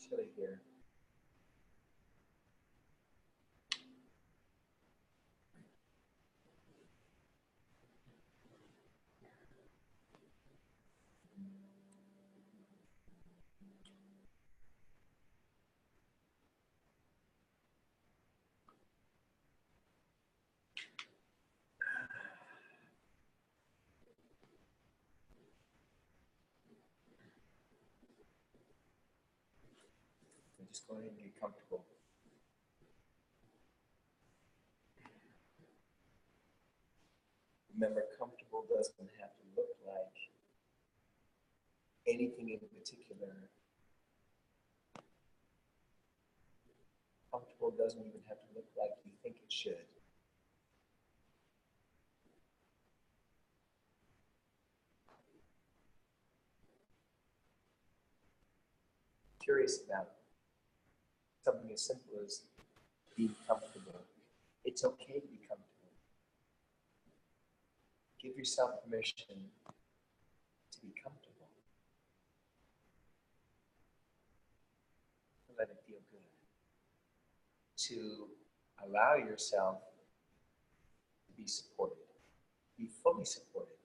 Chilly here. Just go ahead and get comfortable. Remember, comfortable doesn't have to look like anything in particular. Comfortable doesn't even have to look like you think it should. Curious about something as simple as being comfortable. It's okay to be comfortable. Give yourself permission to be comfortable. Let it feel good. To allow yourself to be supported, be fully supported.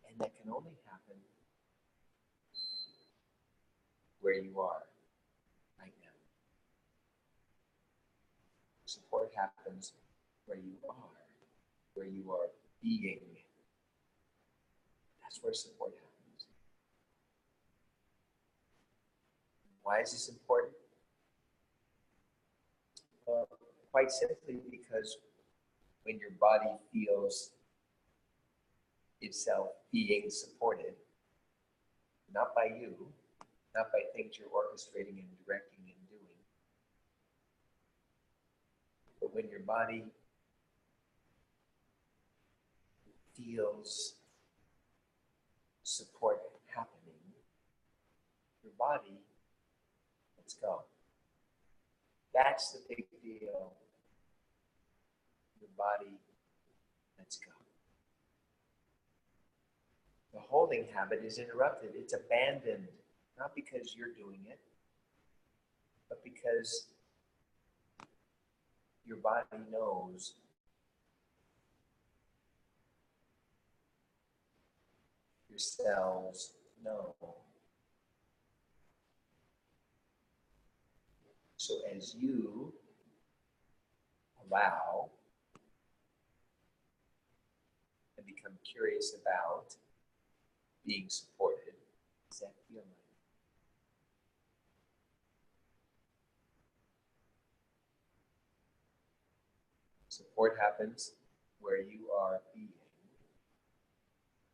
And that can only happen where you are right now. Support happens where you are being. That's where support happens. Why is this important? Well, quite simply because when your body feels itself being supported, not by you, not by things you're orchestrating and directing and doing, but when your body feels support happening, your body lets go. That's the big deal. Your body lets go. The holding habit is interrupted. It's abandoned, not because you're doing it, but because your body knows your cells know. So as you allow and become curious about being supported, what does that feel like? Support happens where you are being.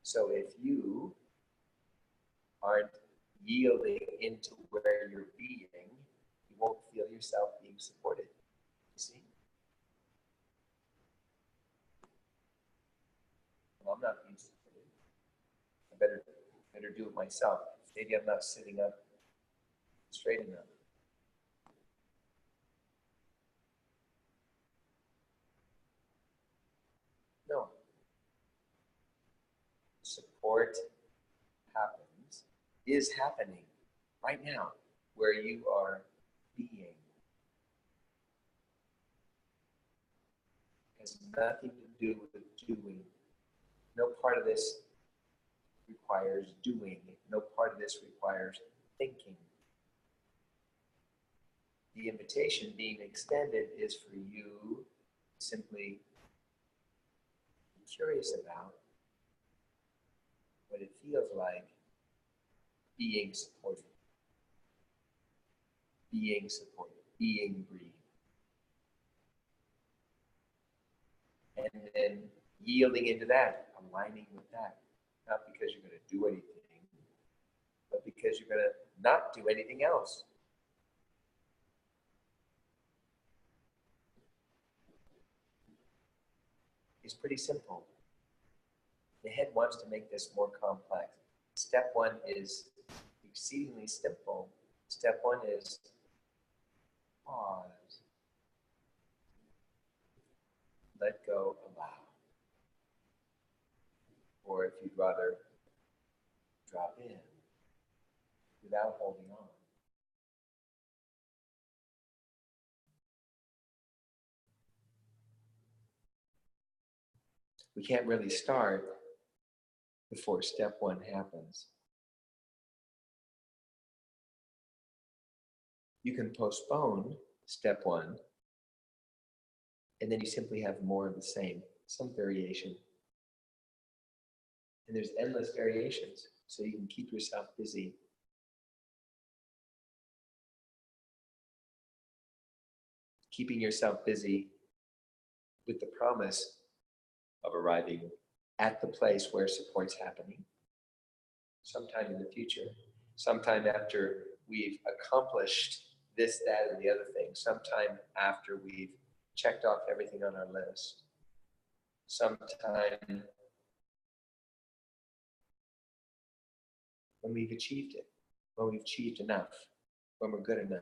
So if you aren't yielding into where you're being, you won't feel yourself being supported. You see? Well, I'm not being supported. I better do it myself. Maybe I'm not sitting up straight enough. No. Support is happening right now where you are being. It has nothing to do with doing. No part of this requires doing. No part of this requires thinking. The invitation being extended is for you to simply be curious about what it feels like being supported, being breathed. And then yielding into that, aligning with that, not because you're going to do anything, but because you're going to not do anything else. It's pretty simple. The head wants to make this more complex. Step one is exceedingly simple, Step one is pause, let go, allow. Or if you'd rather, drop in without holding on. We can't really start before step one happens. You can postpone step one, and then you simply have more of the same, some variation. And there's endless variations, so you can keep yourself busy. Keeping yourself busy with the promise of arriving at the place where support's happening sometime in the future, sometime after we've accomplished this, that, and the other thing, sometime after we've checked off everything on our list, sometime when we've achieved it, when we've achieved enough, when we're good enough.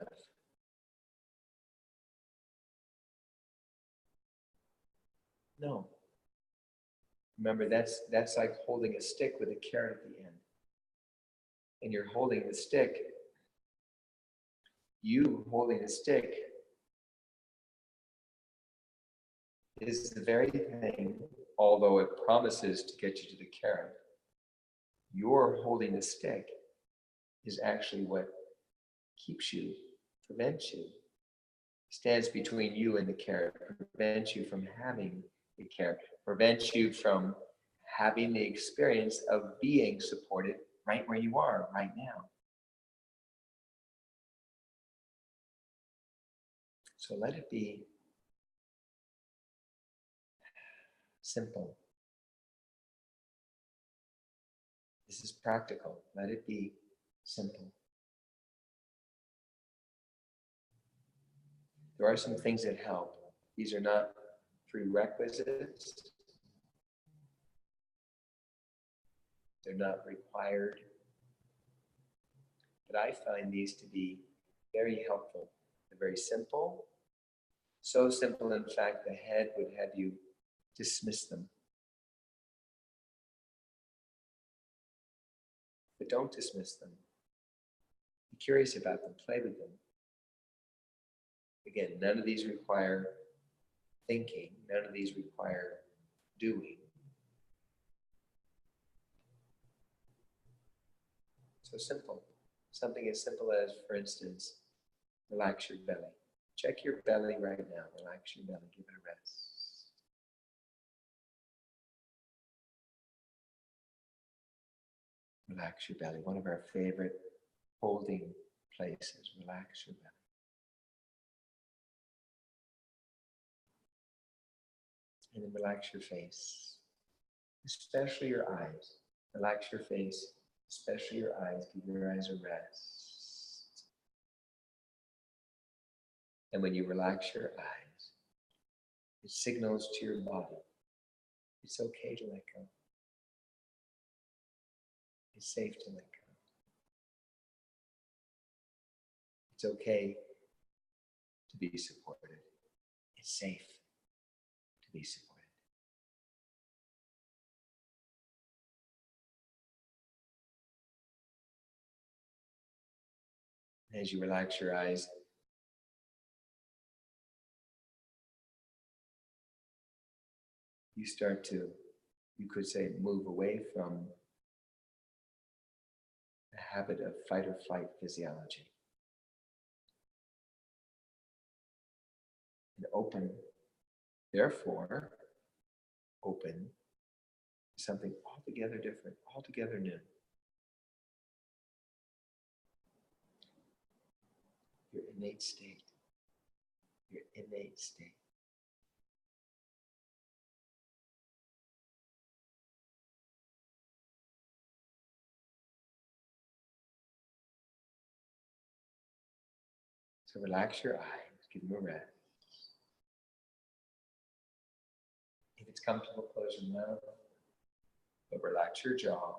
No. Remember, that's like holding a stick with a carrot at the end. And you're holding the stick. You holding the stick is the very thing, although it promises to get you to the carrot. Your holding the stick is actually what keeps you, prevents you, stands between you and the carrot, prevents you from having the carrot, prevents you from having the experience of being supported right where you are right now. So let it be simple. This is practical. Let it be simple. There are some things that help. These are not prerequisites. They're not required. But I find these to be very helpful. They're very simple. So simple, in fact, the head would have you dismiss them. But don't dismiss them. Be curious about them. Play with them. Again, none of these require thinking. None of these require doing. So simple. Something as simple as, for instance, relax your belly. Check your belly right now. Relax your belly. Give it a rest. Relax your belly. One of our favorite holding places. Relax your belly. And then relax your face, especially your eyes. Relax your face, especially your eyes. Give your eyes a rest. And when you relax your eyes, it signals to your body, it's okay to let go. It's safe to let go. It's okay to be supported. It's safe to be supported. As you relax your eyes, you start to, you could say, move away from the habit of fight or flight physiology. And open, therefore, open to something altogether different, altogether new. Your innate state. Your innate state. So relax your eyes, give them a rest. If it's comfortable, close your mouth, but relax your jaw.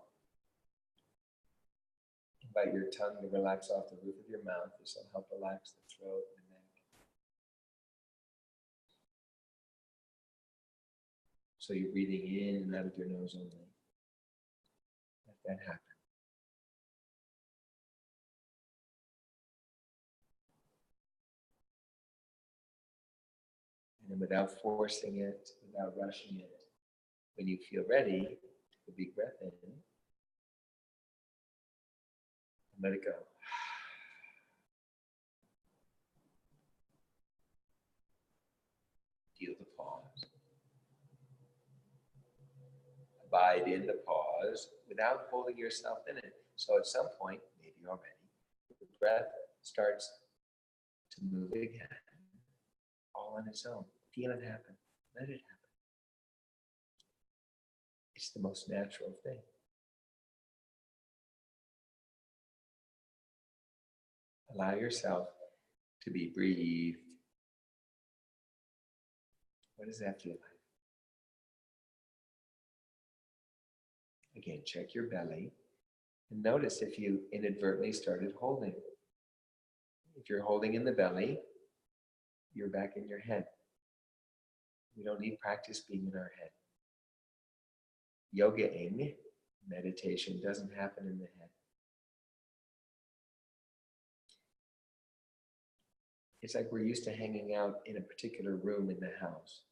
And Invite your tongue to relax off the roof of your mouth. This will help relax the throat and the neck. So you're breathing in and out of your nose only. Let that happen. And then without forcing it, without rushing it, when you feel ready, take a big breath in and let it go. Feel the pause. Abide in the pause without holding yourself in it. So at some point, maybe already, the breath starts to move again, all on its own. Feel it happen. Let it happen. It's the most natural thing. Allow yourself to be breathed. What does that feel like? Again, check your belly and notice if you inadvertently started holding. If you're holding in the belly, you're back in your head. We don't need practice being in our head. Yoga-ing, meditation, doesn't happen in the head. It's like we're used to hanging out in a particular room in the house.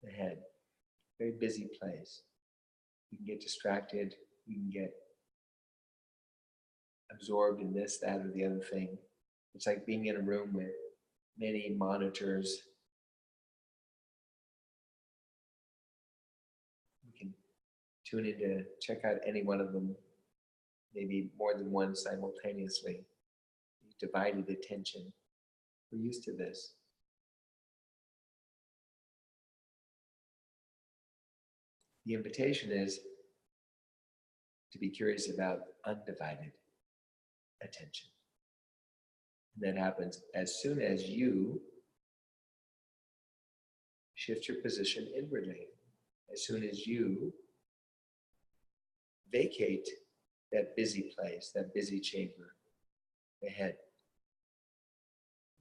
The head, very busy place. We can get distracted. We can get absorbed in this, that, or the other thing. It's like being in a room with many monitors. We can tune in to check out any one of them, maybe more than one simultaneously. Divided attention. We're used to this. The invitation is to be curious about undivided attention. And that happens as soon as you shift your position inwardly. As soon as you vacate that busy place, that busy chamber, the head.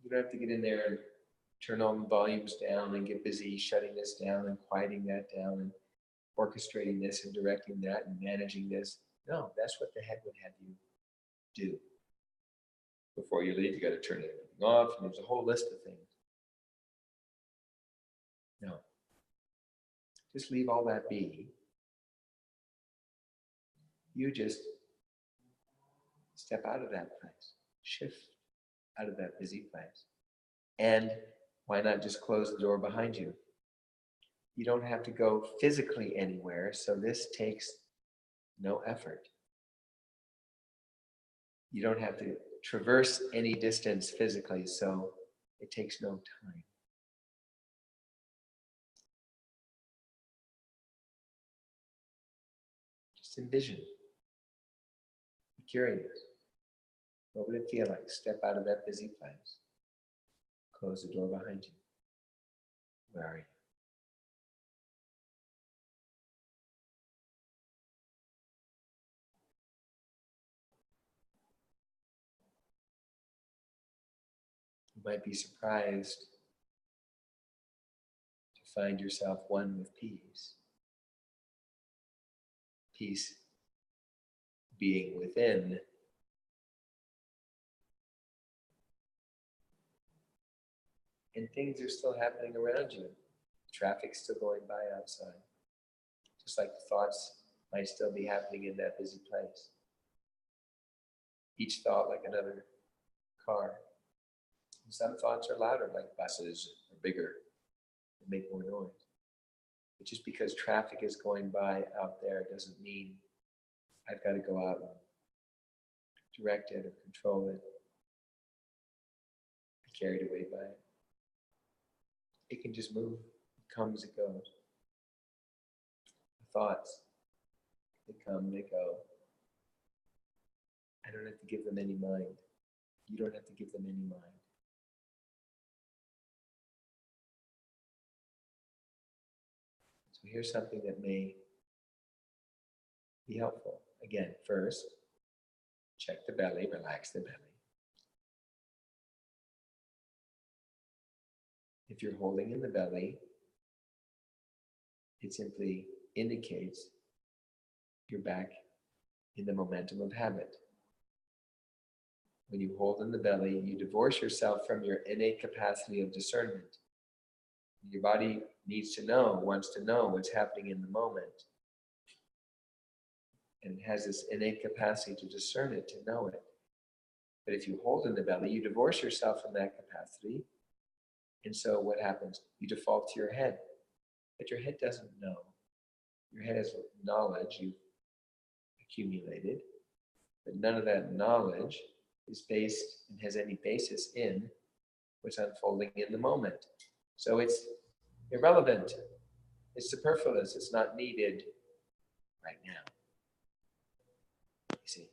You don't have to get in there and turn all the volumes down and get busy shutting this down and quieting that down and orchestrating this and directing that and managing this. No, that's what the head would have you do. Before you leave, you got to turn everything off, and there's a whole list of things. No. Just leave all that be. You just step out of that place. Shift out of that busy place. And why not just close the door behind you? You don't have to go physically anywhere, so this takes no effort. You don't have to traverse any distance physically, so it takes no time. Just envision. Be curious. What would it feel like? Step out of that busy place. Close the door behind you. Where are you? You might be surprised to find yourself one with peace. Peace being within. And things are still happening around you. Traffic's still going by outside. Just like the thoughts might still be happening in that busy place. Each thought like another car. And some thoughts are louder, like buses, or bigger, and make more noise. But just because traffic is going by out there doesn't mean I've got to go out and direct it or control it, be carried away by it. It can just move. It comes, it goes. The thoughts, they come, they go. I don't have to give them any mind. You don't have to give them any mind. So here's something that may be helpful. Again, first, Check the belly, relax the belly. If you're holding in the belly, it simply indicates you're back in the momentum of habit. When you hold in the belly, you divorce yourself from your innate capacity of discernment. Your body needs to know, wants to know what's happening in the moment. And it has this innate capacity to discern it, to know it. But if you hold in the belly, you divorce yourself from that capacity. And so what happens? You default to your head. But your head doesn't know. Your head has knowledge you've accumulated, but none of that knowledge is based and has any basis in what's unfolding in the moment. So it's irrelevant. It's superfluous. It's not needed right now. You see?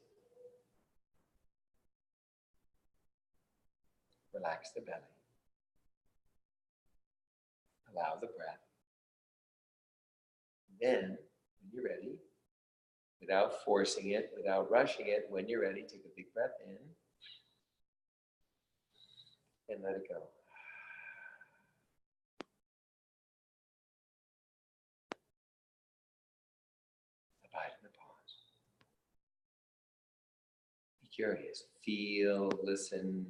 Relax the belly. Allow the breath. Then, when you're ready, without forcing it, without rushing it, when you're ready, take a big breath in and let it go. Abide in the pause. Be curious. Feel, listen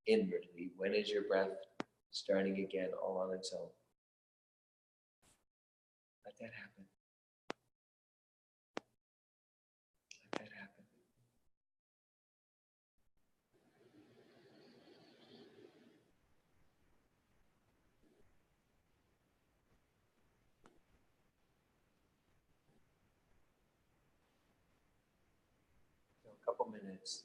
inwardly. When is your breath starting again all on its own? Let that happen. Let that happen. So a couple minutes.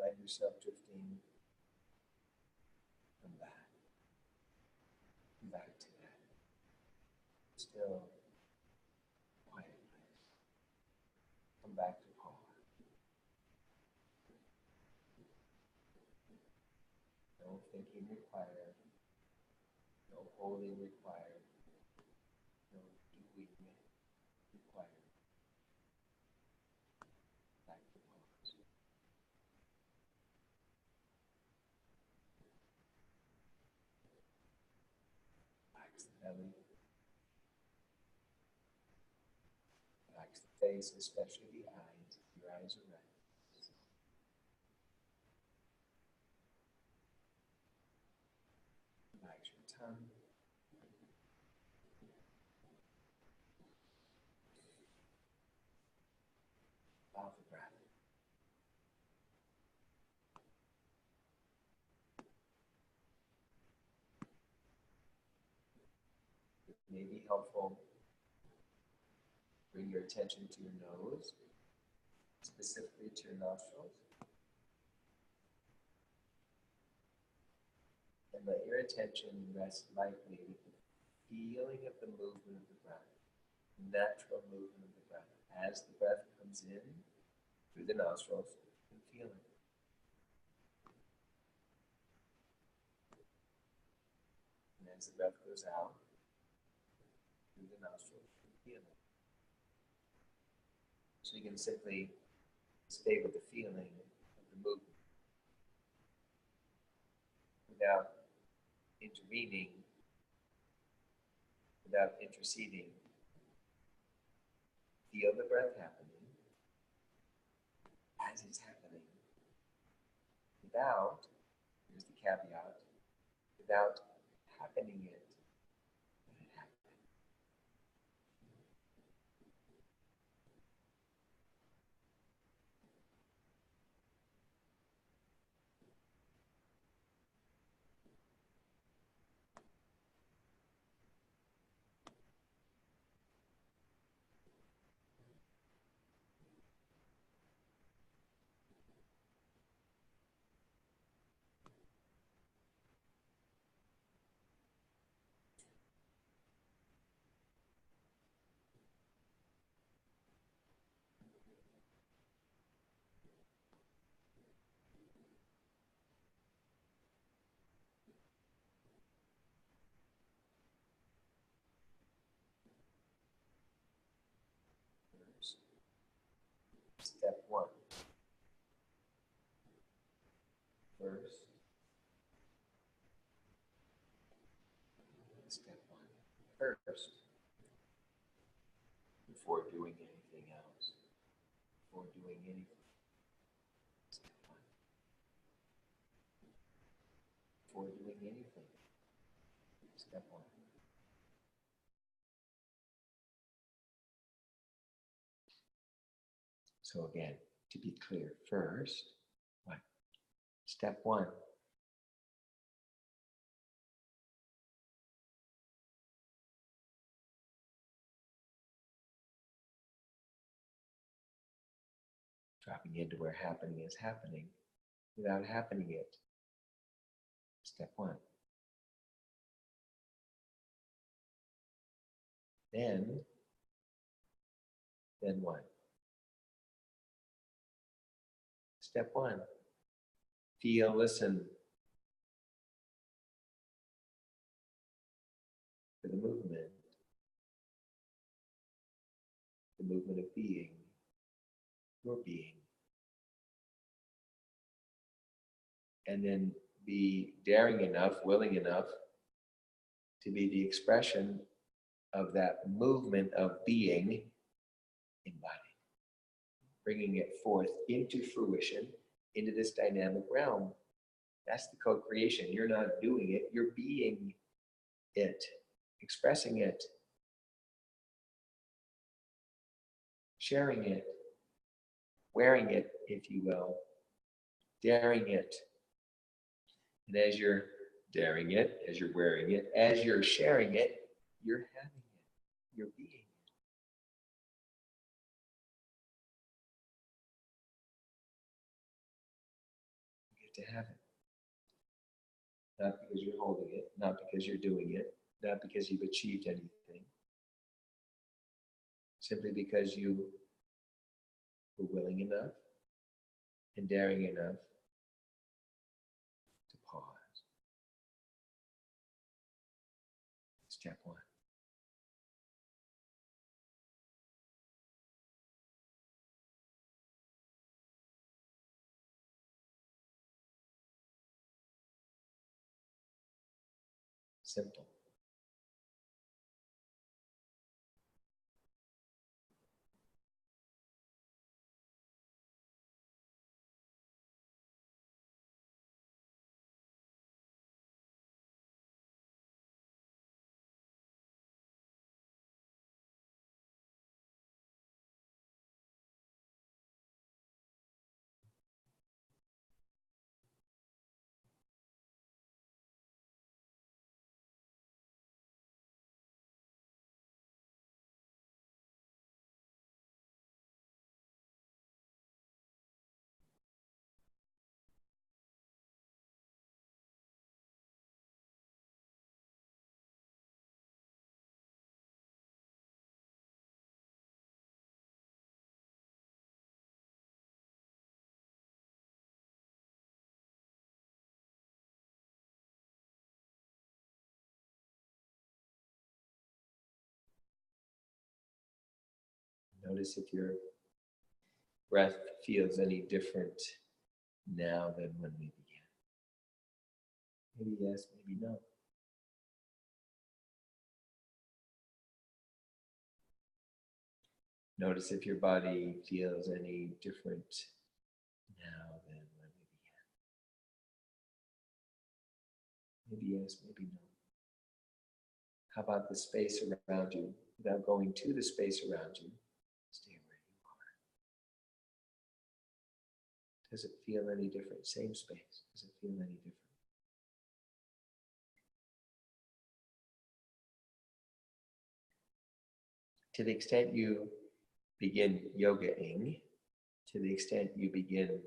find yourself drifting, come back. Come back to that still, quiet place. Come back to pause. No thinking required. No holding required. No doing required. Back to pause. Relax the belly. Relax the face, especially the eyes. Your eyes are red. Relax your tongue. Allow the breath. It may be helpful. Bring your attention to your nose, specifically to your nostrils. And let your attention rest lightly with the feeling of the movement of the breath, natural movement of the breath. As the breath comes in through the nostrils, you can feel it. And as the breath goes out through the nostrils, you can feel it. So you can simply stay with the feeling of the movement without intervening, without interceding. Feel the breath happening as it's happening without, here's the caveat, without happening it when it happens. Step one. First, step one. First, before doing anything else, before doing anything. Step one. Before doing anything. Step one. So again, to be clear, first, what? Step one. Dropping into where happening is happening without happening it. Step one. Then what? Step one. Feel, listen for the movement of being, your being. And then be daring enough, willing enough to be the expression of that movement of being embodied, bringing it forth into fruition, into this dynamic realm. That's the co-creation. You're not doing it, you're being it, expressing it, sharing it, wearing it, if you will, daring it. And as you're daring it, as you're wearing it, as you're sharing it, you're having it, you're being it. get to have it. Not because you're holding it, not because you're doing it, not because you've achieved anything, simply because you were willing enough and daring enough to pause. Step one. Simple. Notice if your breath feels any different now than when we began. Maybe yes, maybe no. Notice if your body feels any different now than when we began. Maybe yes, maybe no. How about the space around you? Without going to the space around you, stay where you are. Does it feel any different? Same space. Does it feel any different? To the extent you begin yoga-ing, to the extent you begin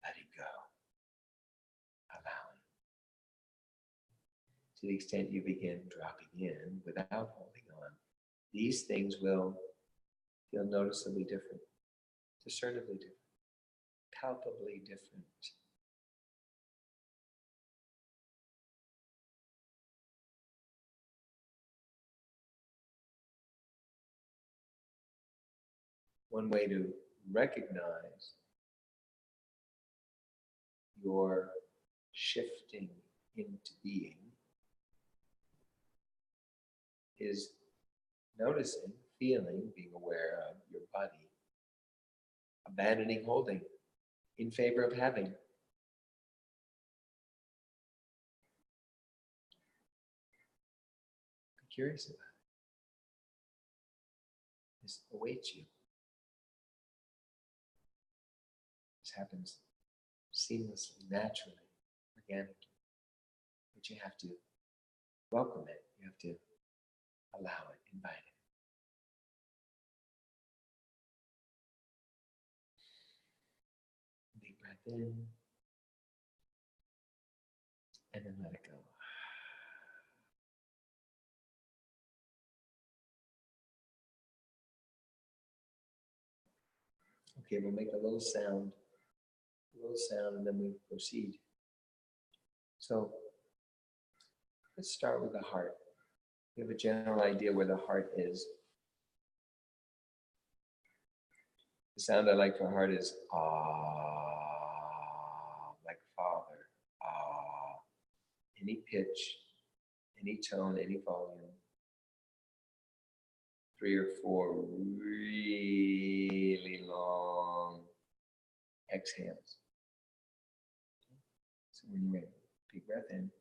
letting go, allowing, to the extent you begin dropping in without holding on, these things will feel noticeably different, discernibly different, palpably different. One way to recognize your shifting into being is noticing, feeling, being aware of your body, abandoning holding in favor of having. Be curious about it. This awaits you. This happens seamlessly, naturally, organically. But you have to welcome it. You have to allow it, invite it. Deep breath in, and then let it go. Okay, we'll make a little sound, and then we proceed. So let's start with the heart. We have a general idea where the heart is. The sound I like for heart is ah, like father, ah. Any pitch, any tone, any volume. 3 or 4 really long exhales. So when you're ready, big breath in.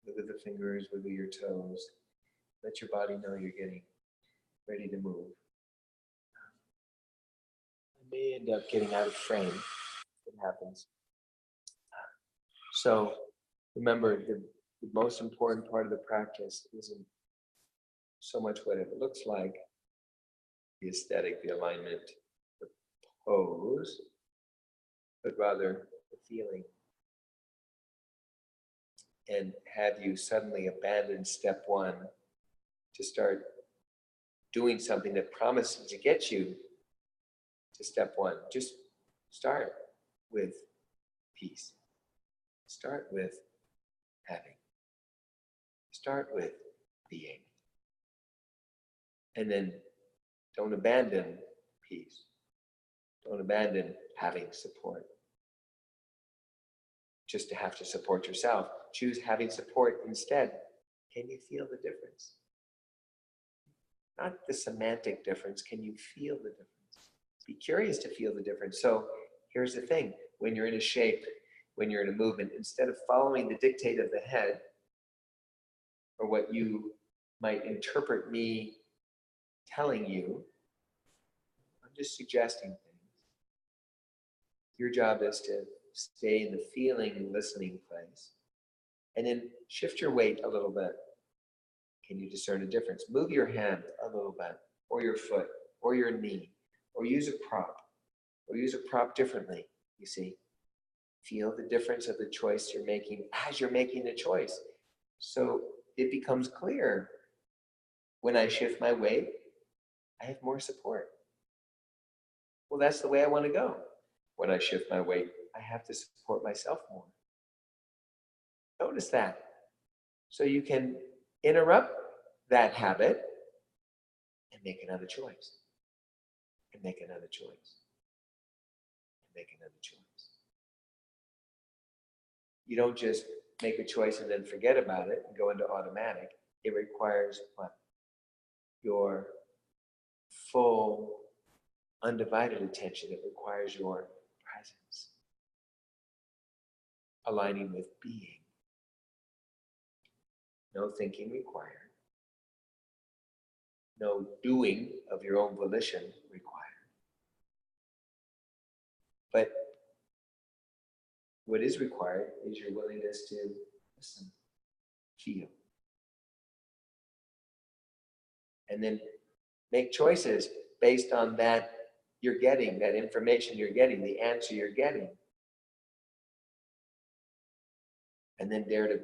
Wiggle the fingers, wiggle your toes. Let your body know you're getting ready to move. I may end up getting out of frame. It happens. So remember, the most important part of the practice isn't so much what it looks like, the aesthetic, the alignment, the pose, but rather the feeling. And have you suddenly abandoned step one to start doing something that promises to get you to step one? Just start with peace. Start with having. Start with being. And then don't abandon peace. Don't abandon having support. Just to have to support yourself. Choose having support instead. Can you feel the difference? Not the semantic difference. Can you feel the difference? Be curious to feel the difference. So here's the thing. When you're in a shape, when you're in a movement, instead of following the dictate of the head, or what you might interpret me telling you, I'm just suggesting things. Your job is to stay in the feeling, listening place, and then shift your weight a little bit. Can you discern a difference? Move your hand a little bit, or your foot, or your knee, or use a prop differently, you see. Feel the difference of the choice you're making as you're making the choice. So it becomes clear. When I shift my weight, I have more support. Well, that's the way I want to go. When I shift my weight, I have to support myself more. Notice that. So you can interrupt that habit and make another choice. And make another choice. And make another choice. You don't just make a choice and then forget about it and go into automatic. It requires what? Your full, undivided attention. It requires your presence. Aligning with being. No thinking required. No doing of your own volition required. But what is required is your willingness to listen, feel. And then make choices based on that you're getting, that information you're getting, the answer you're getting. And then dare to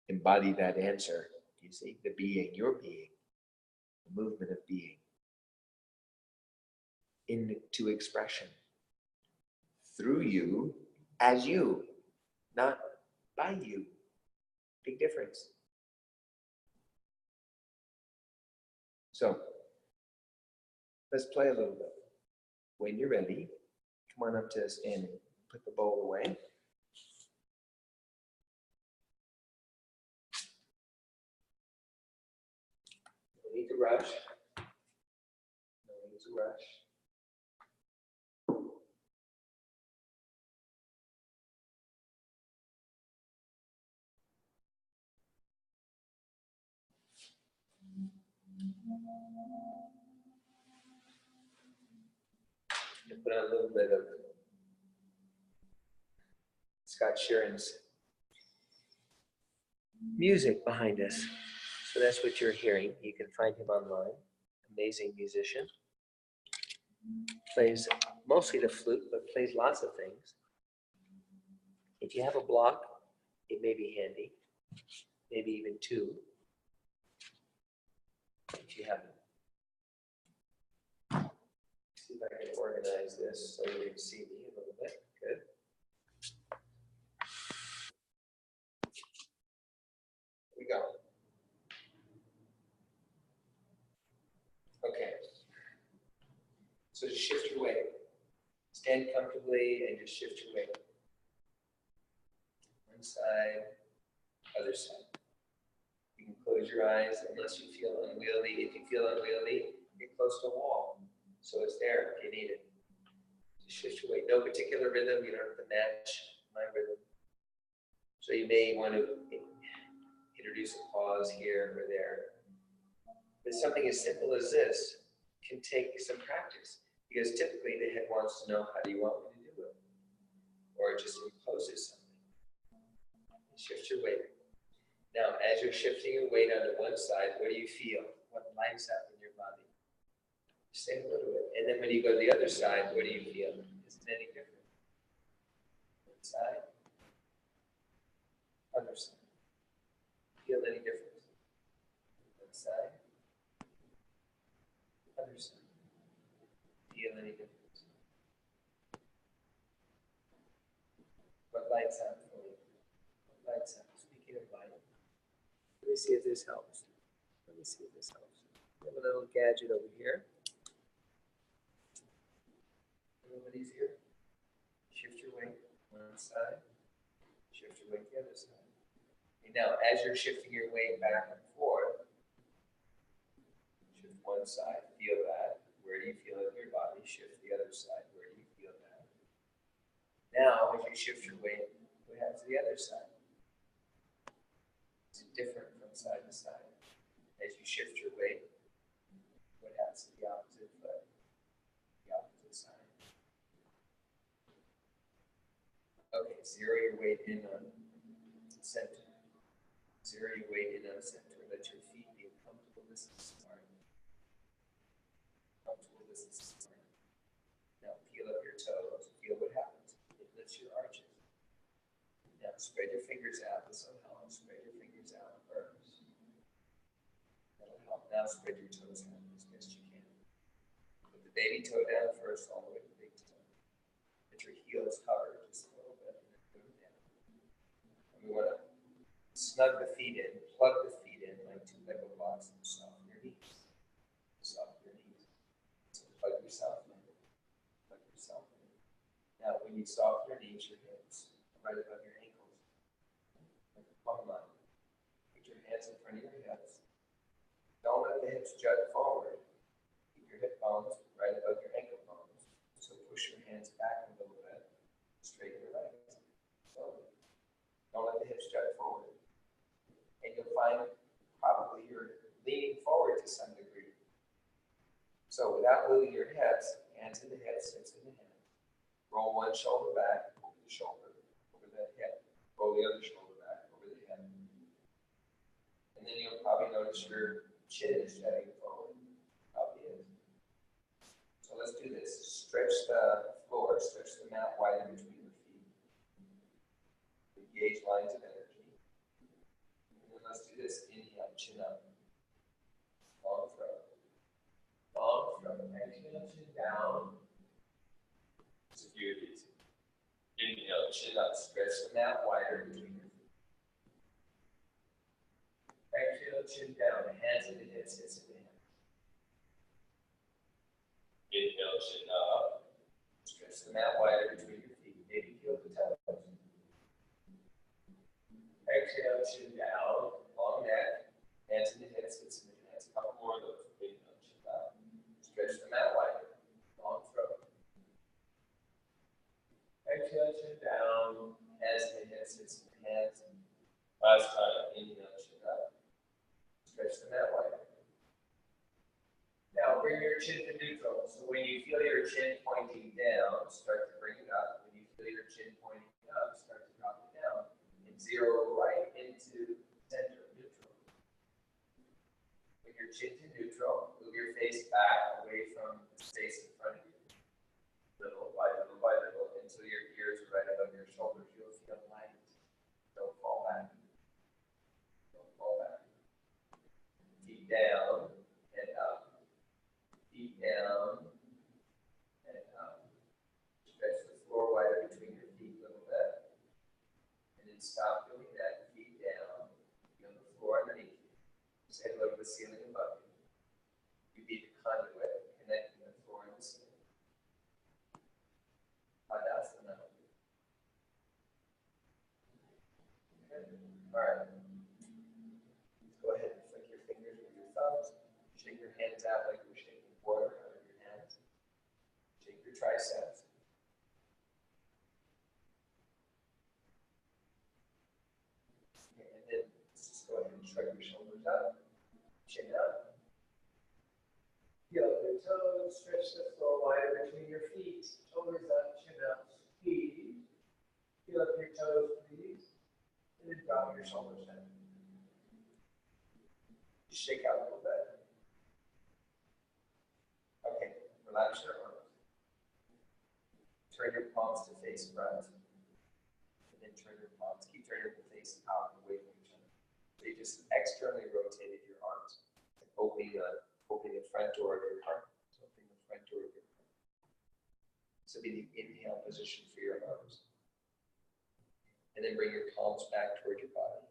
embody that answer, you see, the being, your being, the movement of being, into expression. Through you, as you, not by you. Big difference. So, let's play a little bit. When you're ready, come on up to standing. Put the bowl away. No need to rush. No need to rush. And put on a little bit of Scott Sheeran's music behind us. So that's what you're hearing. You can find him online. Amazing musician. Plays mostly the flute, but plays lots of things. If you have a block, it may be handy. Maybe even two. If you haven't. See if I can organize this so you can see me a little bit. Good. Here we go. Okay. So just shift your weight. Stand comfortably and just shift your weight. One side, other side. You can close your eyes unless you feel unwieldy. If you feel unwieldy, get close to a wall. So it's there if you need it. Just shift your weight. No particular rhythm. You don't have to match my rhythm. So you may want to introduce a pause here or there. But something as simple as this can take some practice, because typically the head wants to know, how do you want me to do it? Or it just imposes something. Shift your weight. Now, as you're shifting your weight onto one side, what do you feel? What lights up in your body? Stay a little bit. And then when you go to the other side, what do you feel? Is it any different? One side, other side. Feel any difference? One side, other side. Feel any difference? What lights up for you? What lights up? Speaking of light, let me see if this helps. Let me see if this helps. We have a little gadget over here. A little bit easier. Shift your weight one side. Shift your weight the other side. And now, as you're shifting your weight back and forth, shift one side, feel that. Where do you feel it in your body? Shift the other side. Where do you feel that? Now, as you shift your weight, what happens to the other side? Is it different from side to side? As you shift your weight, what happens to the opposite foot? The opposite side. Okay, zero your weight in on the center. Zero your weight in on the center. Let your feet be a comfortable distance apart. Comfortable distance apart. Now peel up your toes. Feel what happens. It lifts your arches. Now spread your fingers out. This will help. Spread your fingers out first. That'll help. Now spread your toes out as best you can. Put the baby toe down first, all the way to the big toe. Let your heels hover just a little bit and then put them down. And we want to snug the feet in, plug the feet in like two Lego blocks and soften your knees. Soften your knees. So plug yourself in. Plug yourself in. Now when you soften your knees, your hips right above your ankles. Like a plumb line. Put your hands in front of your hips. Don't let the hips jut forward. Keep your hip bones right above your ankle bones. So push your hands back a little bit. Straighten your legs. Slowly. Don't let the hips jut forward. And you'll find probably you're leaning forward to some degree. So without moving your hips, hands in the hips, hips in the hands. Roll one shoulder back, over the shoulder, over the hip. Roll the other shoulder back, over the hip. And then you'll probably notice your chin is jutting forward. Probably is. So let's do this. Stretch the floor, stretch the mat wide in between your feet. Engage lines of energy. Let's do this. Inhale, chin up. Long throat. Long throat. Exhale, chin down. It's a few of these. Inhale, chin up. Stretch the mat wider between your feet. Exhale, chin down. Hands in the hips, hips in the hands. Inhale, chin up. Stretch the mat wider between your feet. Maybe feel the toes. Exhale, chin down. Long neck, hands in the hips, hips in the hands. A couple more of those. Inhale, chin up. Stretch the mat wider. Long throat. Exhale, chin down. Hands in the hips, hips in the hands. Last time. Inhale, chin up. Stretch the mat wider. Now bring your chin to neutral. So when you feel your chin pointing down, start to bring it up. When you feel your chin pointing up, start to drop it down. And zero right into center, neutral. Bring your chin to neutral. Move your face back away from the space in front of you. Little by little by little until your ears are right above your shoulders. You'll feel light. Don't fall back. Don't fall back. Feet down and up. Feet down and up. Stretch the floor wider between your feet a little bit. And then stop doing that. Feet down. Feel the floor underneath you. Say hello to the ceiling above you. You be the conduit connecting the floor and the ceiling. Tadasana. Okay. All right. Go ahead and flick your fingers with your thumbs. Shake your hands out like you're shaking water out of your hands. Shake your triceps. Okay, and then let's just go ahead and your toes, stretch the floor wider between your feet. Shoulders up, chin up, squeeze. Feel up your toes, please. And then drop your shoulders down. Just shake out a little bit. Okay, relax your arms. Turn your palms to face front. And then turn your palms. Keep turning your face out away from each other. So you just externally rotated your arms. Like opening the front door of your heart. Opening the front door of your heart. So be the inhale position for your arms. And then bring your palms back toward your body.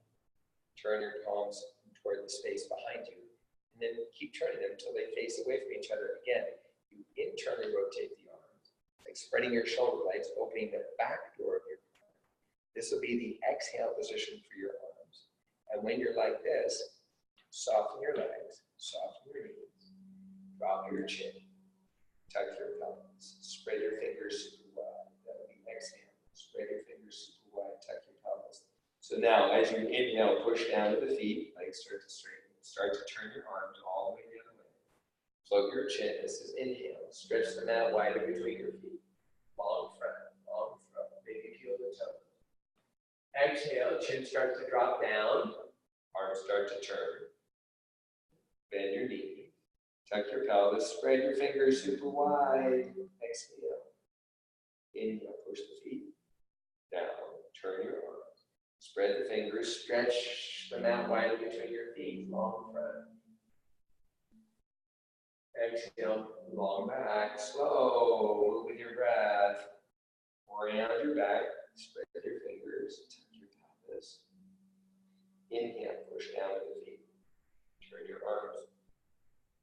Turn your palms toward the space behind you. And then keep turning them until they face away from each other. Again, you internally rotate the arms, like spreading your shoulder blades, opening the back door of your heart. This will be the exhale position for your arms. And when you're like this, soften your legs, soften your knees, drop your chin, tuck your pelvis, spread your fingers super wide. That will be exhale. Spread your fingers super wide, tuck your pelvis. So now, as you inhale, push down to the feet, legs start to straighten. Start to turn your arms all the way the other way. Float your chin. This is inhale. Stretch them out wider between your feet. Long front, maybe peel the toes. Exhale, chin starts to drop down. Arms start to turn. Bend your knee. Tuck your pelvis. Spread your fingers super wide. Exhale. Inhale, push the feet down. Turn your arms. Spread the fingers. Stretch them out wider between your feet. Long front. Exhale. Long back. Slow. Move with your breath. Orient your back. Spread your fingers. Tuck your pelvis. Inhale. Push down to the feet. Turn your arms.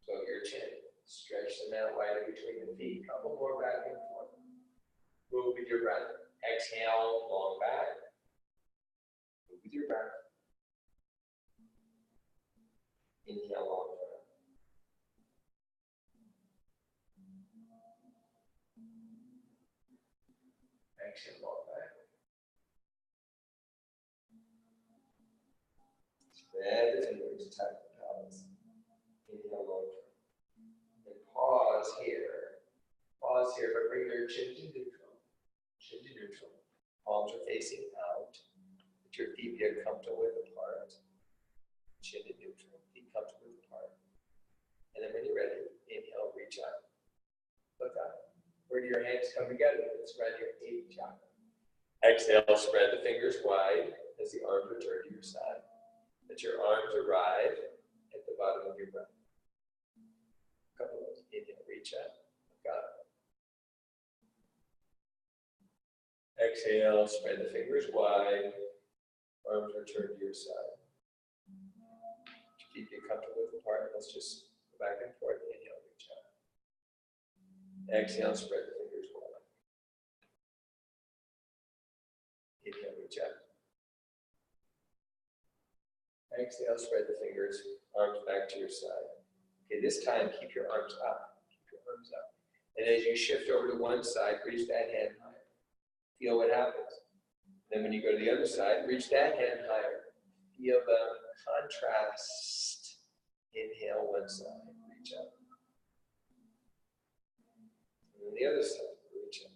Float your chin. Stretch them out wider between the feet. Couple more back and forth. Move with your breath. Exhale. Long back. Move with your breath. Inhale, long breath. Exhale, long back. Spread the fingers, tuck the pelvis. Inhale, long breath. And pause here. Pause here, but bring your chin to neutral. Chin to neutral. Palms are facing out. Let your feet be comfortable width apart. Chin to neutral. Feet comfortable width apart. And then when you're ready, inhale, reach up. Look up. Where do your hands come together? Spread your eighth chakra. Exhale, spread the fingers wide as the arms return to your side. Let your arms arrive at the bottom of your breath. Couple of inhale, reach up. Look up. Exhale, spread the fingers wide. Arms return to your side. Keep you comfortable with the part. Let's just go back and forth. Inhale, reach up. Exhale, spread the fingers wide. Inhale, reach up. Exhale, spread the fingers, arms back to your side. Okay, this time keep your arms up. Keep your arms up. And as you shift over to one side, reach that hand higher. Feel what happens. Then when you go to the other side, reach that hand higher. Feel the contrast. Inhale one side, reach up. And then the other side, reach up.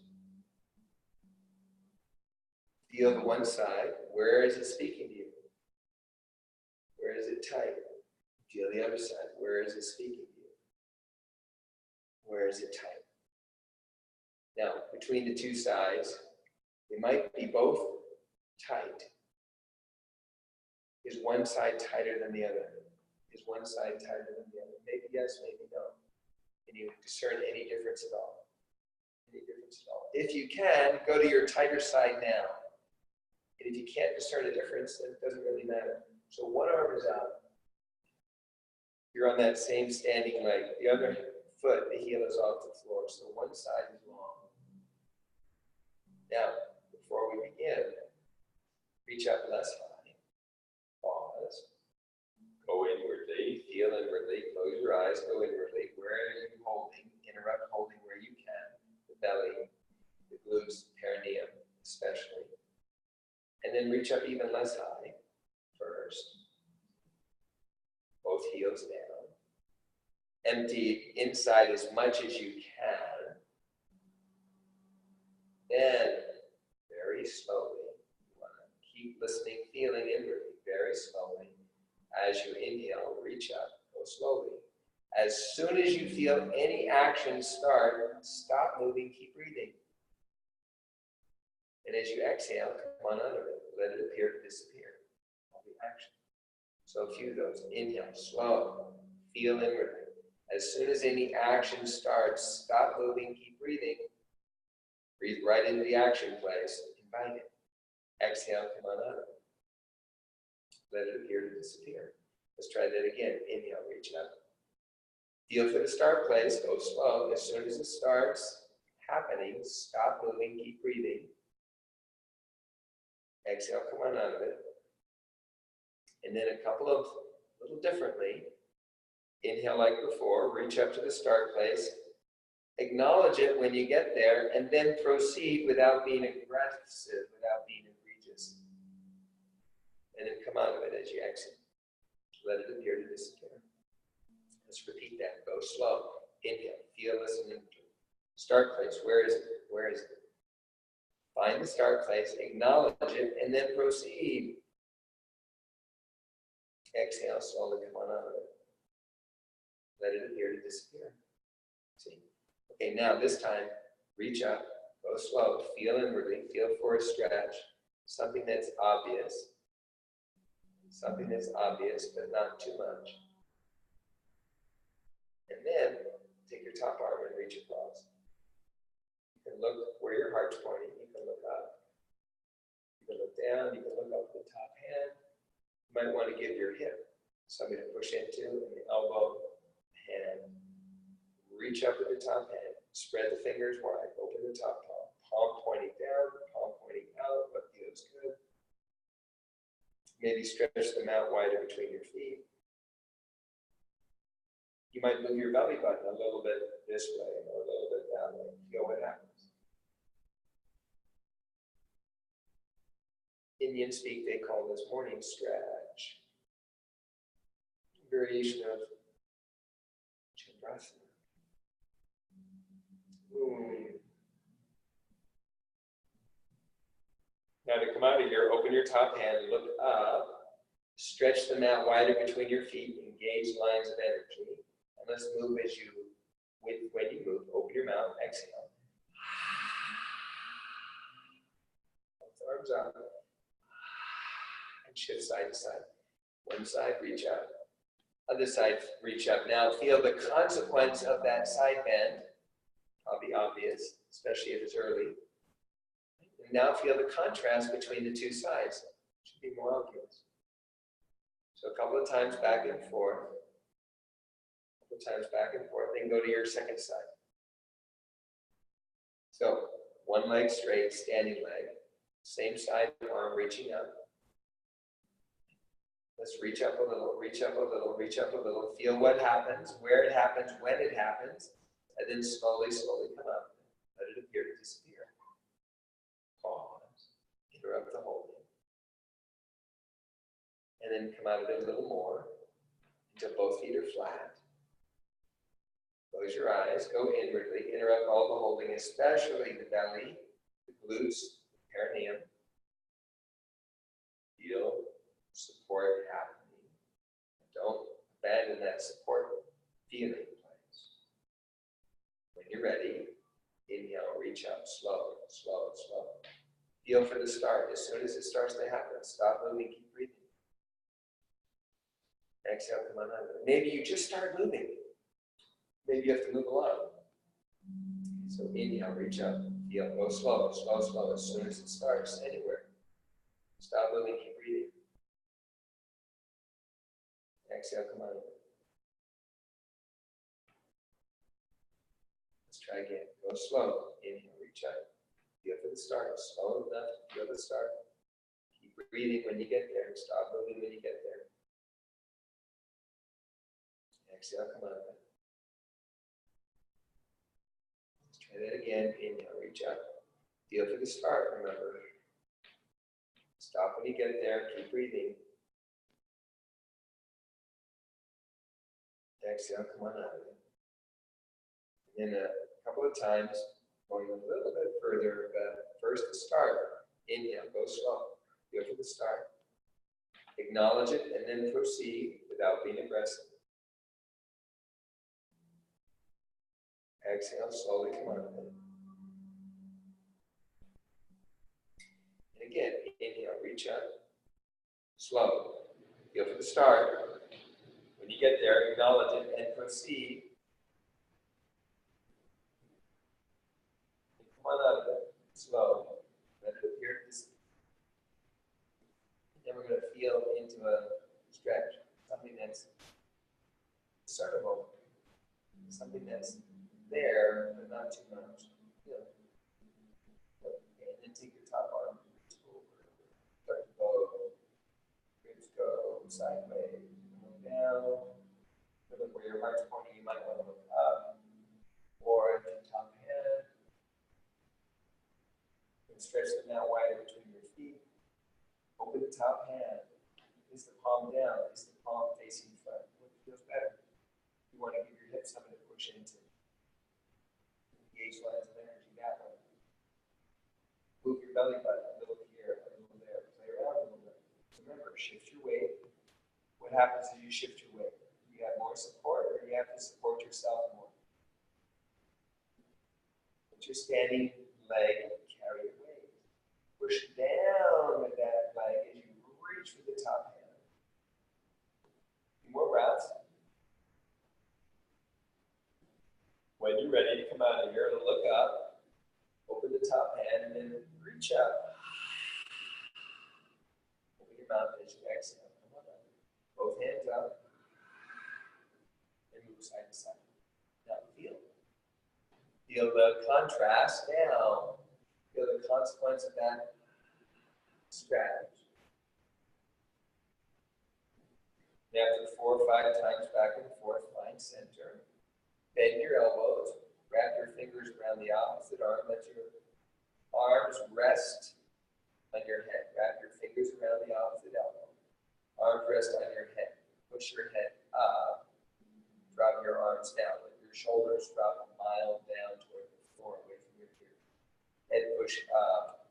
Feel the one side. Where is it speaking to you? Where is it tight? Feel the other side. Where is it speaking to you? Where is it tight? Now, between the two sides, they might be both tight. Is one side tighter than the other? Is one side tighter than the other? Maybe yes, maybe no. Can you discern any difference at all? Any difference at all? If you can, go to your tighter side now. And if you can't discern a difference, then it doesn't really matter. So one arm is out. You're on that same standing leg. The other foot, the heel is off the floor. So one side is long. Now, before we begin, reach up less high. Pause. Go inwardly. Feel inwardly. Close your eyes. Go inwardly. Where are you holding? Interrupt holding where you can. The belly, the glutes, perineum, especially. And then reach up even less high first. Both heels down. Empty inside as much as you can. Then, very slowly, you want to keep listening, feeling inwardly, very slowly. As you inhale, reach up, go slowly. As soon as you feel any action start, stop moving, keep breathing. And as you exhale, come on under it. Let it appear to disappear. All the action. So a few of those. Inhale, slow, feel inwardly. As soon as any action starts, stop moving, keep breathing. Breathe right into the action place. Invite it. Exhale, come on under it. Let it appear to disappear. Let's try that again. Inhale, reach up. Feel for the start place. Go slow. As soon as it starts happening, stop moving, keep breathing. Exhale, come on out of it. And then a couple of, little differently. Inhale like before, reach up to the start place. Acknowledge it when you get there, and then proceed without being aggressive, without being egregious. And then come out of it as you exit. Let it appear to disappear. Let's repeat that. Go slow. Inhale, feel, listen, and start place. Where is it? Where is it? Find the start place, acknowledge it, and then proceed. Exhale, slowly come on out of it. Let it appear to disappear. See? Okay, now this time, reach up, go slow, feel inwardly, feel for a stretch, something that's obvious. Something that's obvious, but not too much. And then, take your top arm and reach across. You can look where your heart's pointing. You can look up. You can look down. You can look up with the top hand. You might want to give your hip something to push into, and the elbow, hand. Reach up with the top hand. Spread the fingers wide. Open the top palm. Palm pointing down, palm pointing out. What feels good. Maybe stretch them out wider between your feet. You might move your belly button a little bit this way or a little bit that way. Feel what happens. Indian speak, they call this morning stretch. Variation of Chandrasana. Now to come out of here, open your top hand, look up, stretch the mat wider between your feet, engage lines of energy, and let's move as you, when you move, open your mouth, exhale. Both arms up, and shift side to side. One side, reach up. Other side, reach up. Now feel the consequence of that side bend. Probably obvious, especially if it's early. And now feel the contrast between the two sides. Should be more obvious. So a couple of times back and forth. A couple of times back and forth. Then go to your second side. So one leg straight, standing leg. Same side arm reaching up. Let's reach up a little, reach up a little, reach up a little. Feel what happens, where it happens, when it happens. And then slowly, slowly come up. Let it appear to disappear. Pause. Interrupt the holding. And then come out of it a little more until both feet are flat. Close your eyes. Go inwardly. Interrupt all the holding, especially the belly, the glutes, the perineum. Feel support happening. Don't abandon that support feeling. When you're ready, inhale, reach up, slow, slow, slow. Feel for the start. As soon as it starts to happen, stop moving, keep breathing. Exhale, come on under. Maybe you just start moving. Maybe you have to move a lot. So inhale, reach up, feel, go slow, slow, slow. As soon as it starts, anywhere. Stop moving, keep breathing. Exhale, come on under. Try again. Go slow. Inhale, reach up. Feel for the start. Slow enough. Feel the start. Keep breathing when you get there. Stop moving when you get there. Exhale, come on. Let's try that again. Inhale, reach up. Feel for the start, remember. Stop when you get there. Keep breathing. Exhale, come on out of it. In a couple of times, going a little bit further, but first to start, inhale, go slow, go to the start, acknowledge it, and then proceed without being aggressive. Exhale, slowly come out of it. And again, inhale, reach up, slow, go for the start. When you get there, acknowledge it and proceed. And come on out of it, slow. Let it appear. Then we're going to feel into a stretch, something that's discernible, something that's there, but not too much. Feel it. Okay, and then take your top arm over, start to go, ribs go sideways, look down. Look where your heart's pointing, you might want to look up, or at the top hand. And stretch them out wider between your feet. Open the top hand. Is the palm down? Is the palm facing front? What feels better? You want to give your hips something to push into. Engage lines of energy that way. Move your belly button a little here, a little there. Play around a little bit. Remember, shift your weight. What happens if you shift your weight? You have more support, or you have to support yourself more. Put your standing leg and carry your weight. Push down with that leg as you reach for the top hand. A few more breaths. When you're ready to come out of here, look up, open the top hand, and then reach up. Open your mouth as you exhale. Come on up. Both hands up. And move side to side. Now feel. Feel the contrast now. Feel the consequence of that strategy. After 4 or 5 times back and forth, find center. Bend your elbows. Wrap your fingers around the opposite arm. Let your arms rest on your head. Wrap your fingers around the opposite elbow. Arms rest on your head. Push your head up. Drop your arms down. Let your shoulders drop a mile down toward the floor, away from your ear. Head push up.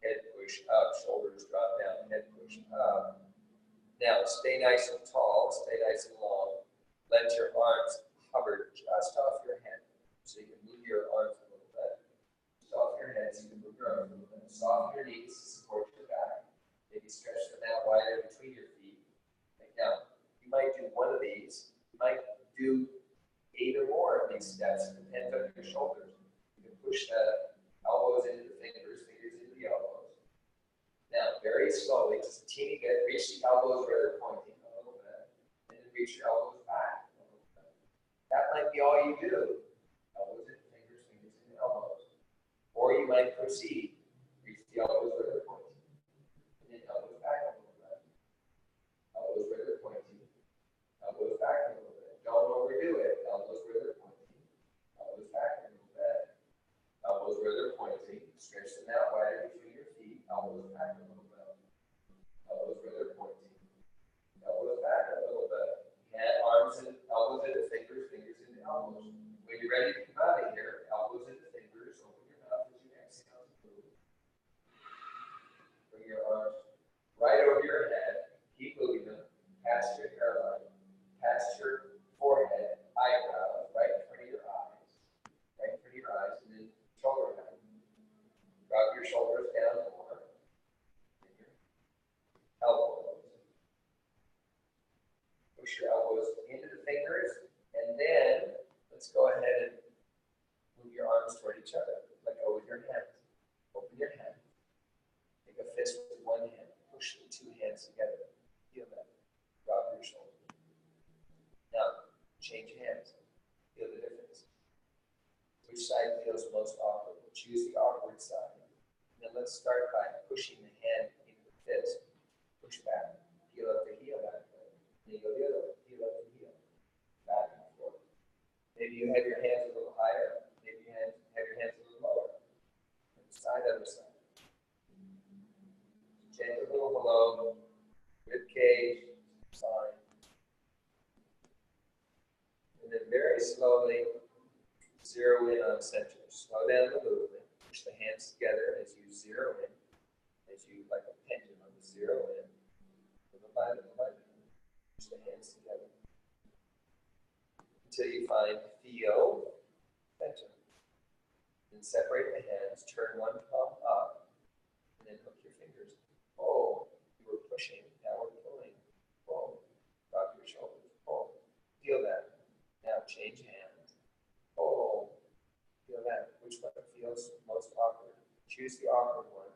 Head push up. Shoulders drop down. Head push up. Now stay nice and tall. Stay nice and long. Let your arms hover just off your head, so you can move your arms a little bit. Just off your head, so you can move your arms a little bit. Soften your knees to support your back. Maybe stretch them out wider between your feet. Now, you might do one of these. You might do 8 or more of these steps. It depends on your shoulders. You can push the elbows into the fingers, fingers into the elbows. Now, very slowly, just a teeny bit, reach the elbows where they're pointing a little bit, and then reach your elbows back a little bit. That might be all you do. Elbows into fingers, fingers into elbows. Or you might proceed. Reach the elbows where they're pointing. And then elbows back a little bit. Elbows where they're pointing. Elbows back a little bit. Don't overdo it. Elbows where they're pointing. Elbows back a little bit. Elbows where they're pointing. Stretch them out wider between your feet. Elbows back a little bit. Elbows where they're pointing. Elbows back a little bit. Hand, arms and elbows into fingers, fingers into elbows. When you're ready to come out of here, elbows into fingers, open your mouth as you exhale to move. Bring your arms right over your head. Keep moving them past your hairline, past your forehead, eyebrows, right in front of your eyes. Right in front of your eyes, and then shoulder down. Drop your shoulders down more. And your elbows. Push your elbows into the fingers, and then let's go ahead and move your arms toward each other. Let go with your hands. Open your hand. Make a fist with one hand. Push the 2 hands together. Feel that. Drop your shoulders. Now, change hands. Feel the difference. Which side feels most awkward? We'll choose the awkward side. And then let's start by pushing the hand into the fist. Push back. Heel up to heel back. Then you go the other way. Heel up to heel. Back and forth. Maybe you have your hands a little higher. Maybe you have your hands a little lower. Side, other side. Gentle little below. Rib cage. Spine. And then very slowly zero in on center. Slow down the movement. Push the hands together as you zero in, as you, like a pendulum, zero in. Little by little by little. Push the hands together until you find feel center. Then separate the hands, turn one palm up, and then hook your fingers. Oh, you were pushing, now we're pulling. Oh, drop your shoulders. Oh, feel that. Now change hands. Oh, feel that. Which one feels most awkward? Choose the awkward one.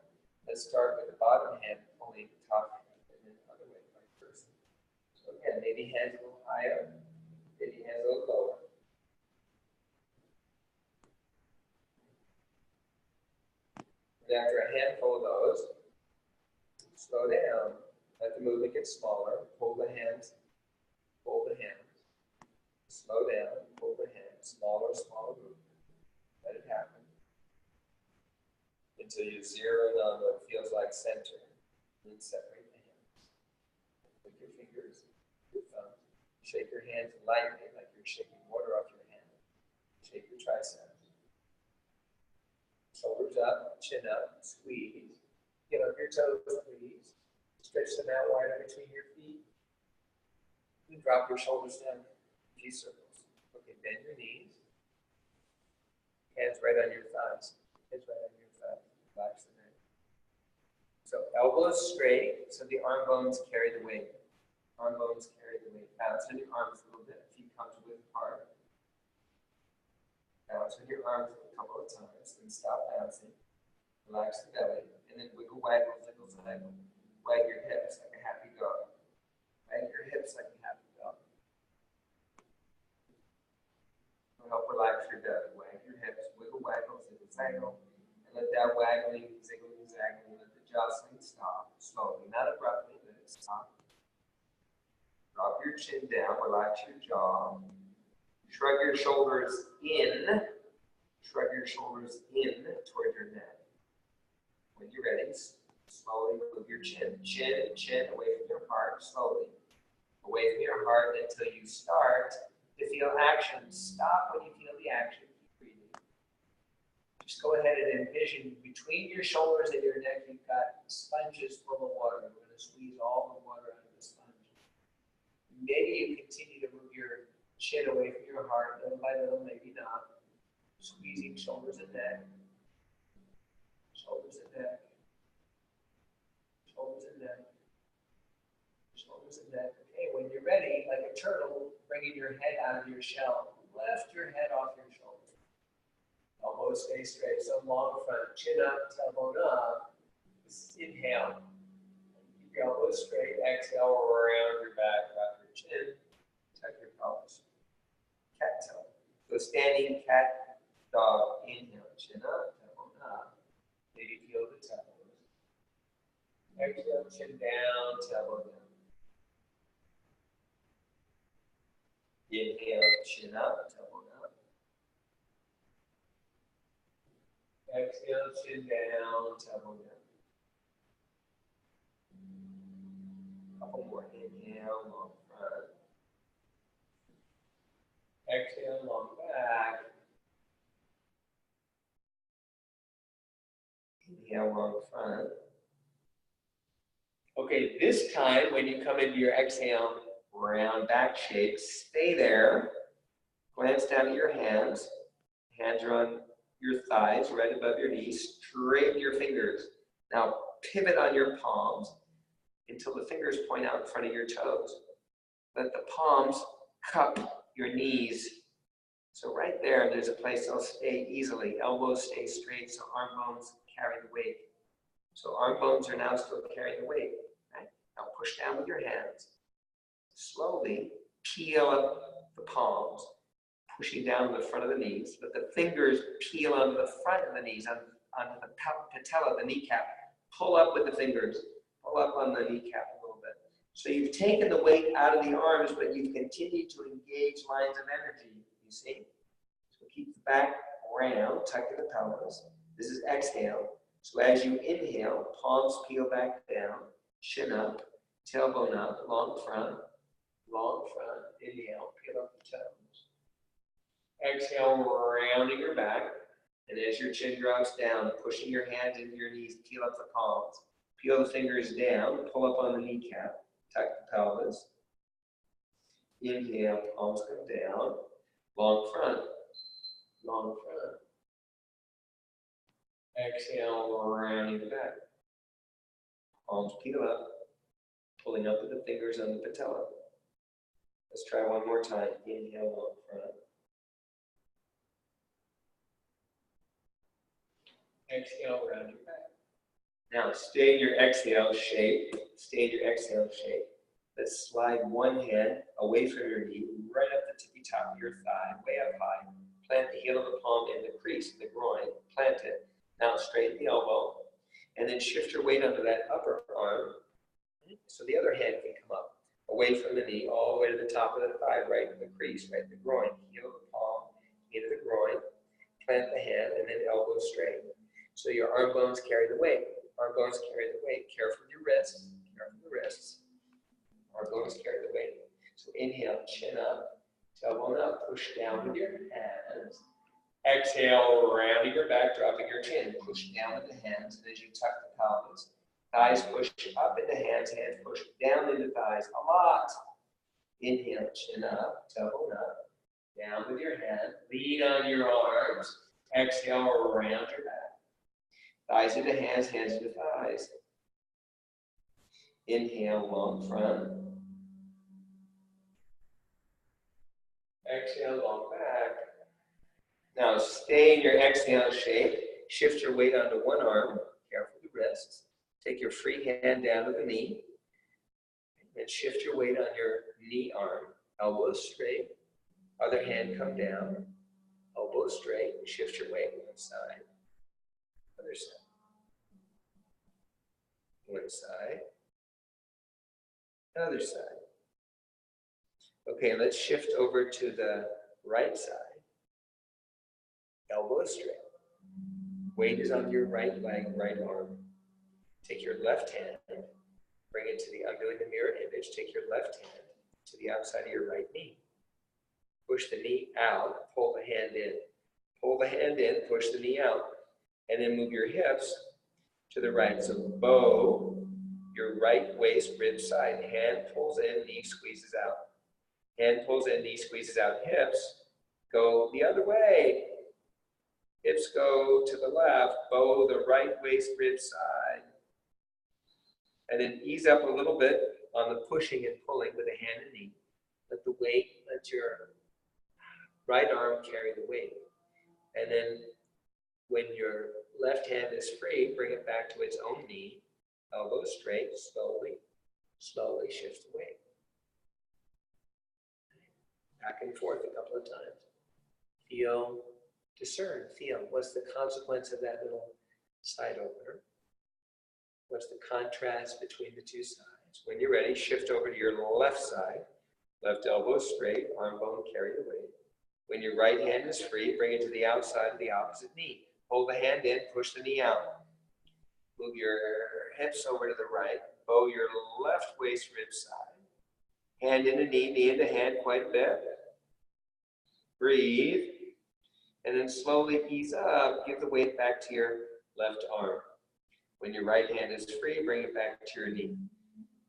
Let's start with the bottom hand pulling the top hand, and then the other way, like first. So again, maybe hands a little higher, maybe hands a little lower. And after a handful of those, slow down. Let the movement get smaller. Pull the hands. Pull the hands. Slow down. Pull the hands. Smaller, smaller movement. Let it happen. Until you zero in on what feels like center. Then separate the hands. With your fingers, your thumbs. Shake your hands lightly, like you're shaking water off your hand. Shake your triceps. Shoulders up, chin up, squeeze. Get up your toes, please. Stretch them out wider between your feet. And drop your shoulders down a few circles. Okay, bend your knees. Hands right on your thighs. Hands right on your thighs. Relax the neck. So elbows straight, so the arm bones carry the weight. Arm bones carry the weight. Bounce on your arms a little bit. Feet comfortably apart. Bounce on your arms a couple of times, then stop bouncing. Relax the belly, and then wiggle, waggle, wiggle, waggle. Wag your hips like a happy dog. Wag your hips like a happy dog. It'll help relax your belly. Wag your hips, wiggle, waggle, ziggle, zaggle. And let that waggling, ziggling, zaggling, let the jostling stop. Slowly, not abruptly, let it stop. Drop your chin down, relax your jaw. Shrug your shoulders in. Shrug your shoulders in toward your neck. When you're ready, slowly move your chin. Chin away from your heart, slowly. Away from your heart until you start to feel action. Stop when you feel the action. Keep breathing. Just go ahead and envision between your shoulders and your neck, you've got sponges full of water. We're going to squeeze all the water out of the sponge. Maybe you continue to move your chin away from your heart, little by little, maybe not. Squeezing shoulders and neck. Shoulders and neck. Shoulders and neck. Shoulders and neck. Okay, when you're ready, like a turtle, bringing your head out of your shell. Lift your head off your shoulder. Elbows stay straight, so long front. Chin up, tailbone up. Inhale. Keep your elbows straight. Exhale, around your back. Drop your chin. Tuck your pelvis. Cat tail. So standing cat, dog. Inhale, chin up, tailbone up. Maybe feel the toes. Exhale, chin down, tailbone down. Inhale, chin up, tailbone up. Exhale, chin down, tailbone down. Couple more. Inhale, long front. Exhale, long back. Inhale, long front. Okay, this time when you come into your exhale, round back shape, stay there. Glance down at your hands. Hands are on your thighs, right above your knees. Straighten your fingers. Now pivot on your palms until the fingers point out in front of your toes. Let the palms cup your knees. So right there's a place they'll stay easily. Elbows stay straight, so arm bones carry the weight. So arm bones are now still carrying the weight. Right? Now push down with your hands. Slowly peel up the palms, pushing down the front of the knees. Let the fingers peel onto the front of the knees, onto the patella, the kneecap. Pull up with the fingers. Pull up on the kneecap a little bit. So you've taken the weight out of the arms, but you've continued to engage lines of energy. You see? So keep the back round, tuck in the pelvis. This is exhale. So as you inhale, palms peel back down, chin up, tailbone up, long front. Inhale, peel up the toes. Exhale, rounding your back. And as your chin drops down, pushing your hands into your knees, peel up the palms. Peel the fingers down, pull up on the kneecap, tuck the pelvis. Inhale, palms come down, long front, long front. Exhale, rounding the back. Palms peel up, pulling up with the fingers on the patella. Let's try one more time. Inhale, long front. Exhale, round your back. Now, stay in your exhale shape. Stay in your exhale shape. Let's slide one hand away from your knee, right up the tippy top of your thigh, way up high. Plant the heel of the palm in the crease, in the groin. Plant it. Now, straighten the elbow. And then shift your weight onto that upper arm. So the other hand can come up, away from the knee, all the way to the top of the thigh, right in the crease, right in the groin. Heel of the palm into the groin. Plant the hand, and then elbow straight. So your arm bones carry the weight. Arm bones carry the weight. Careful with your wrists. Careful with the wrists. Arm bones carry the weight. So inhale, chin up, tailbone up, push down with your hands. Exhale, rounding your back, dropping your chin. Push down with the hands, and as you tuck the pelvis, thighs push up into hands, hands push down into thighs a lot. Inhale, chin up, tailbone up, down with your hand, lean on your arms. Exhale, round your back. Thighs into hands, hands into thighs. Inhale, long front. Exhale, long back. Now stay in your exhale shape. Shift your weight onto one arm. Careful with the wrists. Take your free hand down to the knee. And shift your weight on your knee arm. Elbows straight. Other hand come down. Elbows straight. Shift your weight one side. Other side. One side. Other side. Okay, let's shift over to the right side. Elbows straight. Weight is on your right leg, right arm. Take your left hand, bring it to the, I'm doing the mirror image, take your left hand to the outside of your right knee. Push the knee out, pull the hand in. Pull the hand in, push the knee out. And then move your hips to the right. So bow your right waist, rib side. Hand pulls in, knee squeezes out. Hand pulls in, knee squeezes out. Hips go the other way. Hips go to the left. Bow the right waist, rib side. And then ease up a little bit on the pushing and pulling with the hand and knee. Let the weight, let your right arm carry the weight. And then when your left hand is free, bring it back to its own knee. Elbow straight, slowly, slowly shift the weight. Back and forth a couple of times. Feel, discern, feel. What's the consequence of that little side opener? What's the contrast between the two sides? When you're ready, shift over to your left side. Left elbow straight, arm bone carry the weight. When your right hand is free, bring it to the outside of the opposite knee. Hold the hand in, push the knee out. Move your hips over to the right. Bow your left waist rib side. Hand into knee, knee into hand quite a bit. Breathe. And then slowly ease up. Give the weight back to your left arm. When your right hand is free, bring it back to your knee.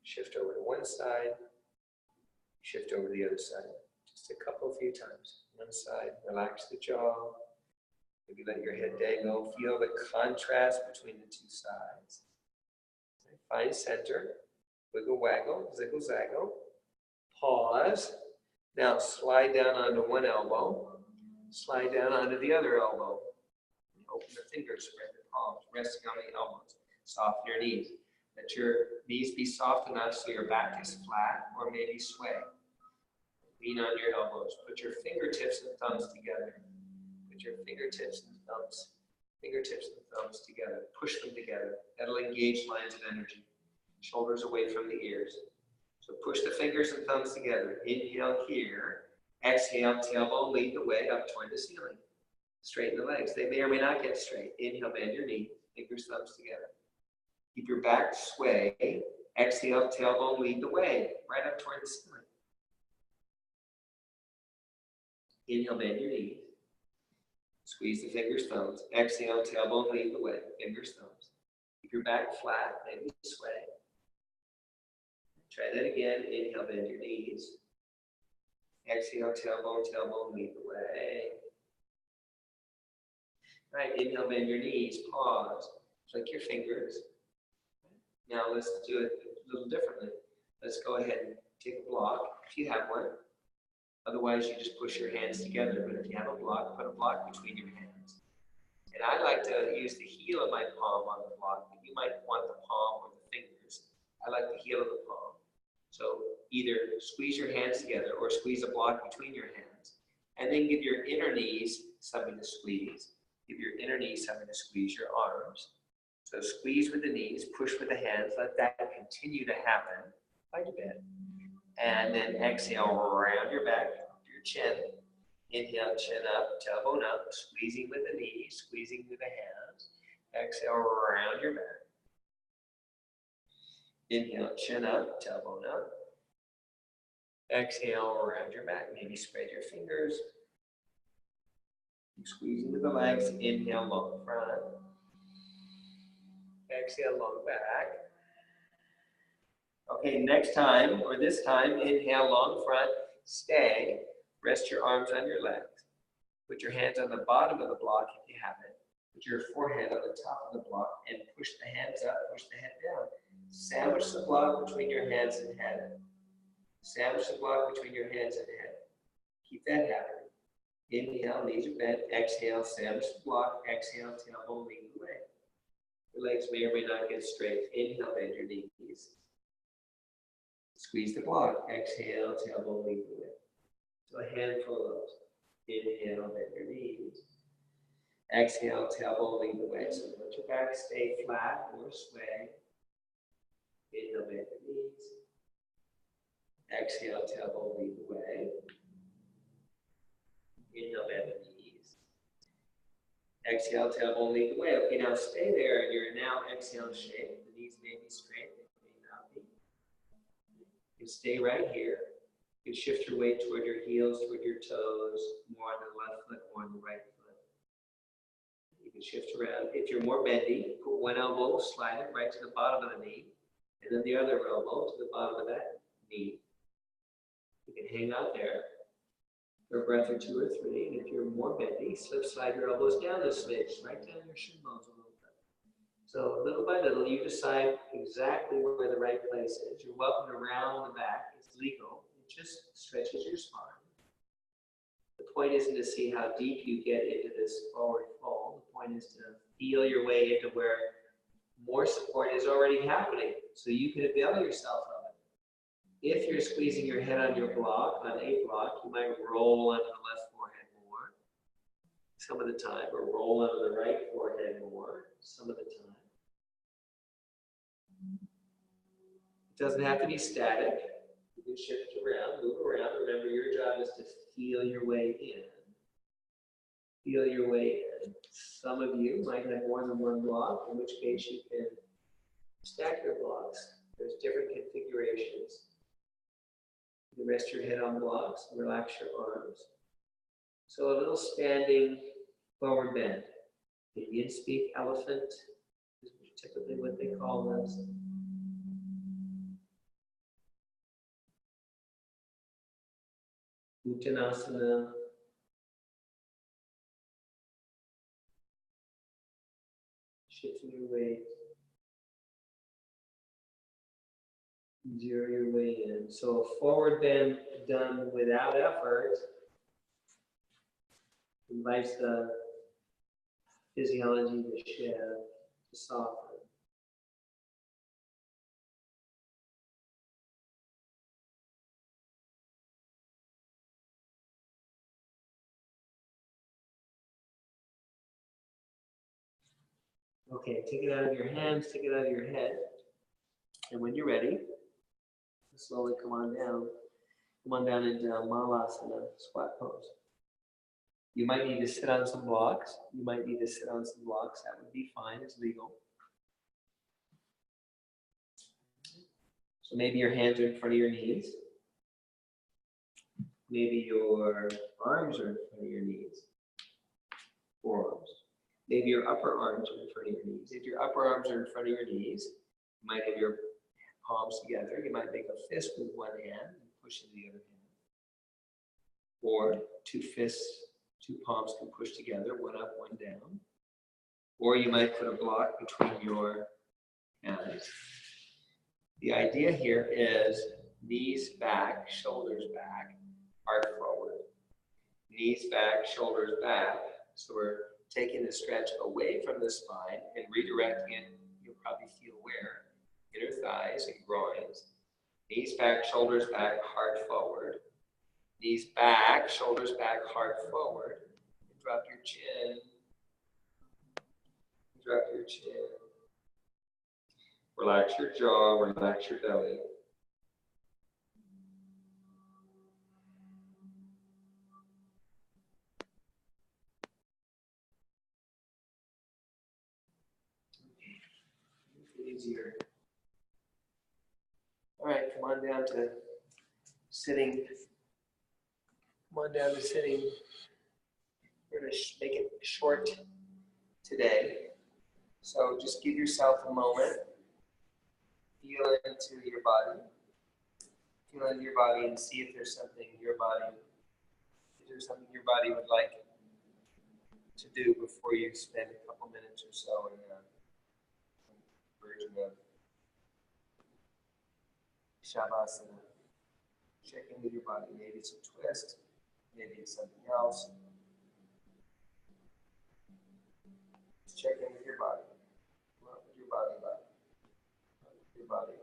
Shift over to one side. Shift over to the other side. Just a few times. One side, relax the jaw. Maybe let your head dangle. Feel the contrast between the two sides. Find center. Wiggle, waggle, ziggle, zaggle. Pause. Now slide down onto one elbow. Slide down onto the other elbow. Open the fingers, spread the palms, resting on the elbows. Soften your knees. Let your knees be soft enough so your back is flat or maybe sway. Lean on your elbows. Put your fingertips and thumbs together. Put your fingertips and thumbs together. Push them together. That'll engage lines of energy. Shoulders away from the ears. So push the fingers and thumbs together. Inhale here. Exhale, tailbone lead the way up toward the ceiling. Straighten the legs. They may or may not get straight. Inhale, bend your knee. Fingers, thumbs together. Keep your back sway. Exhale, tailbone lead the way. Right up toward the ceiling. Inhale, bend your knees. Squeeze the fingers, thumbs. Exhale, tailbone lead the way. Fingers, thumbs. Keep your back flat, maybe sway. Try that again. Inhale, bend your knees. Exhale, tailbone lead the way. All right, inhale, bend your knees, pause. Flick your fingers. Now let's do it a little differently. Let's go ahead and take a block, if you have one. Otherwise, you just push your hands together. But if you have a block, put a block between your hands. And I like to use the heel of my palm on the block, but you might want the palm or the fingers. I like the heel of the palm. So either squeeze your hands together or squeeze a block between your hands. And then give your inner knees something to squeeze. Give your inner knees something to squeeze your arms. So squeeze with the knees, push with the hands. Let that continue to happen quite a bit. And then exhale, round your back, your chin. Inhale, chin up, tailbone up, squeezing with the knees, squeezing with the hands. Exhale, round your back. Inhale, chin up, tailbone up. Exhale, round your back. Maybe spread your fingers. Keep squeezing with the legs. Inhale, long front. Exhale, long back. Okay, next time, or this time, inhale, long front, stay. Rest your arms on your legs. Put your hands on the bottom of the block if you have it. Put your forehead on the top of the block and push the hands up, push the head down. Sandwich the block between your hands and head. Sandwich the block between your hands and head. Keep that happening. Inhale, knees are bent. Exhale, sandwich the block. Exhale, tailbone lead the way. Your legs may or may not get straight. Inhale, bend your knees. Squeeze the block. Exhale, tailbone lead the way. So a handful of those. Inhale, bend your knees. Exhale, tailbone lead the way. So let your back stay flat or sway. Inhale, bend your knees. Exhale, tailbone lead the way. Inhale, bend the knees. Exhale, tailbone lead the way. Okay, now stay there in your now exhale shape. The knees may be straight, they may not be. You can stay right here. You can shift your weight toward your heels, toward your toes, more on the left foot, more on the right foot. You can shift around. If you're more bendy, put one elbow, slide it right to the bottom of the knee, and then the other elbow to the bottom of that knee. You can hang out there for a breath or two or three, and if you're more bendy, slide your elbows down a smidge, right down your shin bones a little bit. So little by little, you decide exactly where the right place is. You're welcome to round the back. It's legal. It just stretches your spine. The point isn't to see how deep you get into this forward fold. The point is to feel your way into where more support is already happening, so you can avail yourself of it. If you're squeezing your head on your block, on a block, you might roll onto the left forehead more some of the time, or roll onto the right forehead more some of the time. It doesn't have to be static. You can shift around, move around. Remember, your job is to feel your way in. Feel your way in. Some of you might have more than one block, in which case you can stack your blocks. There's different configurations. You can rest your head on blocks, relax your arms. So a little standing forward bend. Indian speak elephant is typically what they call this. Uttanasana. Shifting your weight. Zero your way in. So a forward bend done without effort invites the physiology to shed, to soften. Okay, take it out of your hands, take it out of your head. And when you're ready, slowly come on down. Come on down into Malasana, squat pose. You might need to sit on some blocks. You might need to sit on some blocks. That would be fine, it's legal. So maybe your hands are in front of your knees. Maybe your arms are in front of your knees. forearms. Maybe your upper arms are in front of your knees. If your upper arms are in front of your knees, you might have your palms together. You might make a fist with one hand and push in the other hand. Or two fists, two palms can push together, one up, one down. Or you might put a block between your hands. The idea here is knees back, shoulders back, heart forward. Knees back, shoulders back. So we're taking the stretch away from the spine and redirecting it. You'll probably feel where? Inner thighs and groins. Knees back, shoulders back, heart forward. Knees back, shoulders back, heart forward. And drop your chin. Drop your chin. Relax your jaw, relax your belly. Easier. All right, come on down to sitting. Come on down to sitting. We're going to make it short today. So just give yourself a moment. Feel into your body. Feel into your body and see if there's something your body would like to do before you spend a couple minutes or so in a version of Shavasana. Check in with your body. Maybe it's a twist. Maybe it's something else. Just check in with your body. What would your body like? What would your body like?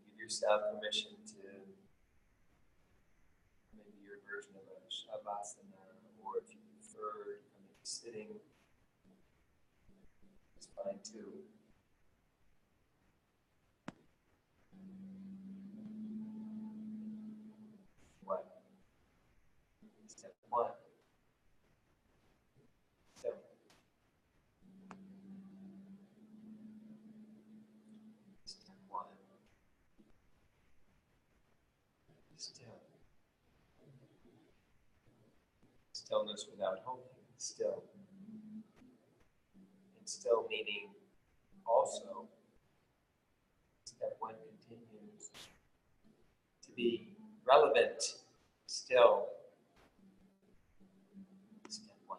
Give yourself permission to maybe your version of a Shavasana, or if you prefer coming sitting, it's fine too. What? Step one. Step one. Still. Stillness without holding. Still. And still meaning also, step one continues to be relevant. Still. Step one.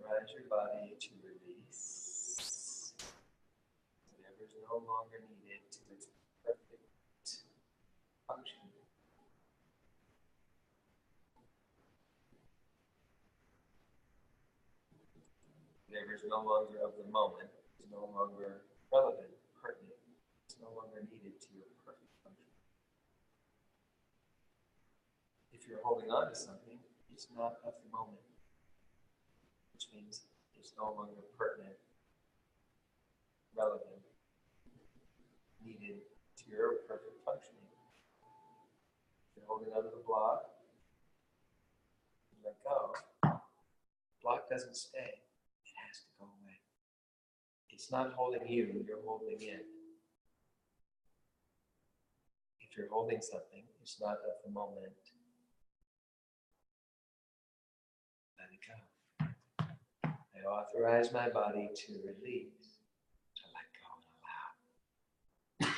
Authorize your body to release whatever is no longer needed to its perfect function. Whatever is no longer of the moment is no longer relevant, pertinent. It's no longer needed to your perfect function. If you're holding on to something, it's not of the moment, which means it's no longer pertinent, relevant, needed to your perfect functioning. If you're holding onto the block, you let go. The block doesn't stay. It has to go away. It's not holding you, you're holding it. If you're holding something, it's not of the moment. Let it go. I authorize my body to release, to let go and allow.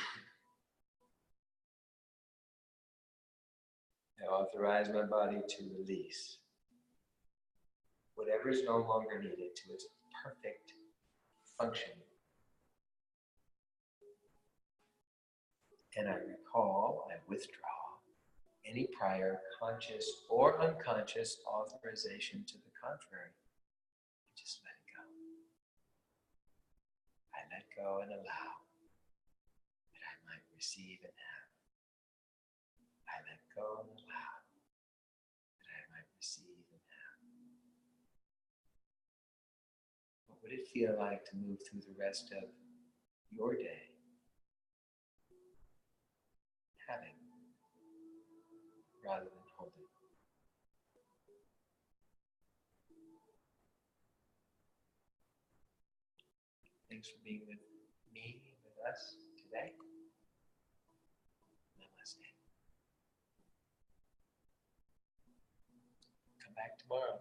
I authorize my body to release whatever is no longer needed to its perfect function. And I recall, I withdraw any prior conscious or unconscious authorization to the contrary. I just let it go. I let go and allow that I might receive and have. I let go and allow that I might receive and have. What would it feel like to move through the rest of your day having rather than holding? Thanks for being with me, with us today. Namaste. Come back tomorrow.